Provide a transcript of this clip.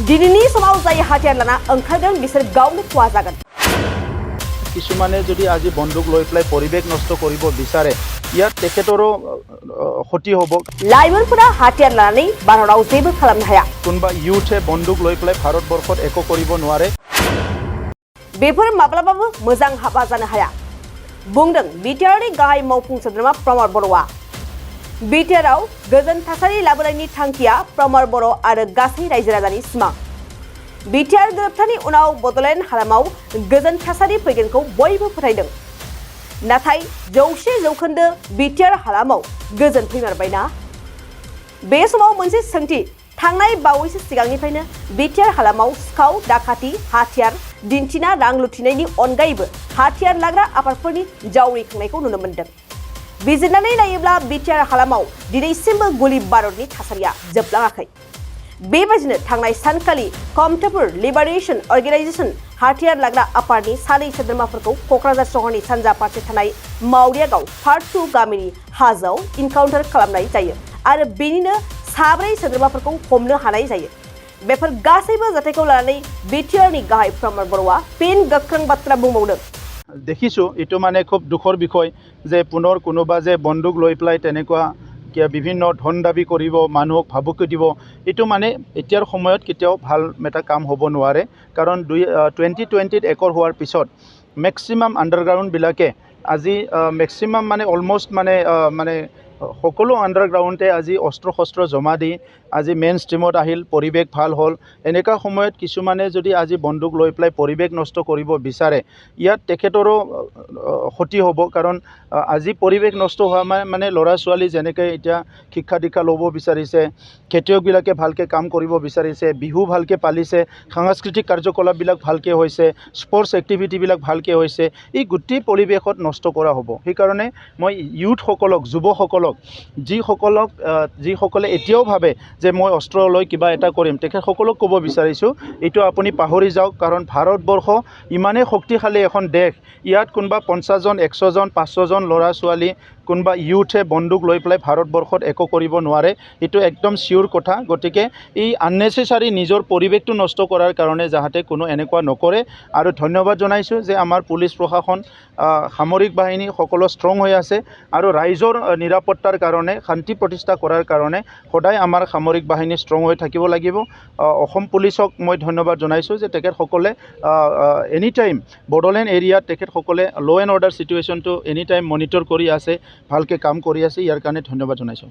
दिनैनि समाव जाय हाथियार लाना ओंखारदों बिसोर गावनो खहा जागोन। কিছুমানে যদি আজি বন্দুক লৈ পেলাই পৰিৱেশ নষ্ট কৰিব বিচাৰে ইয়াত তেখেতৰো ক্ষতি হ'ব। লাইমोनफोरा हाथियार लानानै भारताव जेबो खालामनो हाया। কোনবা ইউথে বন্দুক লৈ পেলাই ভাৰতবৰ্ষত একো কৰিব নোৱাৰে। बेफोर माब्लाबाबो मोजां हाबा जानो हाया बुंदों बिटिआरनि गाहाय मावफुं सोद्रोमा प्रमद बर'आ। बिटिआरआव गोजोन थासारि लाबोनायनि थांखिया प्रमद बर' आरो गासै रायजो राजानि सिमां। बिटिआर गोरोबथानि उनाव बड'लेण्ड हालामाव गोजोन थासारि फैगोनखौ बयबो फोथायदों। नाथाय 100% बिटिआर हालामाव गोजोन फैमारबायना? बे समाव मोनसे सोंथि थांनाय बावैसो सिगांनिफ्रायनो बिटिआर हालामाव सिखाव दाखाथि हाथियार दिन्थिना रां लुथिनायनि अनगायैबो हाथियार लाग्रा आफादफोरनि जावरिखांनायखौ नुनो मोन्दों। बिजिरनानै नायोब्ला बिटिआर हालामाव दिनैसिमबो गुलि बारुदनि थासारिया जोबलाङाखै। बेबायदिनो थांनाय सानखालि कमतेपुर लिबारेशन अर्गेनाइजेशन हाथियार लाग्रा आफादनि सानै सोद्रोमाफोरखौ क'क्राझार सहरनि सानजा फारसे थानाय मावरियागाव पार्ट 2 गामिनि हाजोआव इनकाउन्टार खालामनाय जायो आरो बेनिनो 4 सोद्रोमाफोरखौ हमनो हानाय जायो। बेफोर गासैबो जाथायखौ लानानै बिटिआरनि गाहाय प्रमद बर'आ फिन गोख्रों बाथ्रा बुंबावदों। দেখিছোঁ এইটো মানে খুব দুখৰ বিষয় যে পুনৰ কোনোবা যে বন্দুক লৈ পেলাই তেনেকুৱা বিভিন্ন ধন দাবী কৰিব মানুহক ভাবুকি দিব এইটো মানে এতিয়াৰ সময়ত কেতিয়াও ভাল এটা কাম হ'ব নোৱাৰে। কাৰণ 2020 একৰ হোৱাৰ পিছত মেক্সিমাম আণ্ডাৰগ্ৰাউণ্ডবিলাকে আজি মেক্সিমাম মানে অলমষ্ট মানে সকলো আণ্ডাৰগ্ৰাউণ্ডে আজি অস্ত্ৰ শস্ত্ৰ জমা দি আজি মেইন ষ্ট্ৰীমত আহিল, পৰিৱেশ ভাল হ'ল। এনেকুৱা সময়ত কিছুমানে যদি আজি বন্দুক লৈ পেলাই পৰিৱেশ নষ্ট কৰিব বিচাৰে ইয়াত তেখেতৰো ক্ষতি হ'ব। কাৰণ আজি পৰিৱেশ নষ্ট হোৱা মানে ল'ৰা ছোৱালী যেনেকৈ এতিয়া শিক্ষা দীক্ষা ল'ব বিচাৰিছে, খেতিয়কবিলাকে ভালকৈ কাম কৰিব বিচাৰিছে, বিহু ভালকৈ পালিছে, সাংস্কৃতিক কাৰ্যকলাপবিলাক ভালকৈ হৈছে, স্পৰ্টছ এক্টিভিটিবিলাক ভালকৈ হৈছে, এই গোটেই পৰিৱেশত নষ্ট কৰা হ'ব। সেইকাৰণে মই ইউথসকলক যুৱসকলক যিসকলে এতিয়াও ভাবে যে মই অস্ত্ৰ লৈ কিবা এটা কৰিম তেখেতসকলক ক'ব বিচাৰিছোঁ এইটো আপুনি পাহৰি যাওক। কাৰণ ভাৰতবৰ্ষ ইমানেই শক্তিশালী এখন দেশ, ইয়াত কোনোবা 50 জন 100 জন 500 জন ল'ৰা ছোৱালী কোনোবা ইউথে বন্দুক লৈ পেলাই ভাৰতবৰ্ষত একো কৰিব নোৱাৰে। এইটো একদম চিয়'ৰ কথা। গতিকে এই আননেচেচাৰী নিজৰ পৰিৱেশটো নষ্ট কৰাৰ কাৰণে যাতে কোনো এনেকুৱা নকৰে। আৰু ধন্যবাদ জনাইছোঁ যে আমাৰ পুলিচ প্ৰশাসন সামৰিক বাহিনী সকলো ষ্ট্ৰং হৈ আছে আৰু ৰাইজৰ নিৰাপত্তাৰ কাৰণে শান্তি প্ৰতিষ্ঠা কৰাৰ কাৰণে সদায় আমাৰ সামৰিক বাহিনী ষ্ট্ৰং হৈ থাকিব লাগিব। অসম পুলিচক মই ধন্যবাদ জনাইছোঁ যে তেখেতসকলে এনি টাইম বড়োলেণ্ড এৰিয়াত তেখেতসকলে ল' এণ্ড অৰ্ডাৰ চিটুৱেশ্যনটো এনি টাইম মনিটৰ কৰি আছে, ভালকৈ কাম কৰি আছে। ইয়াৰ কাৰণে ধন্যবাদ জনাইছোঁ।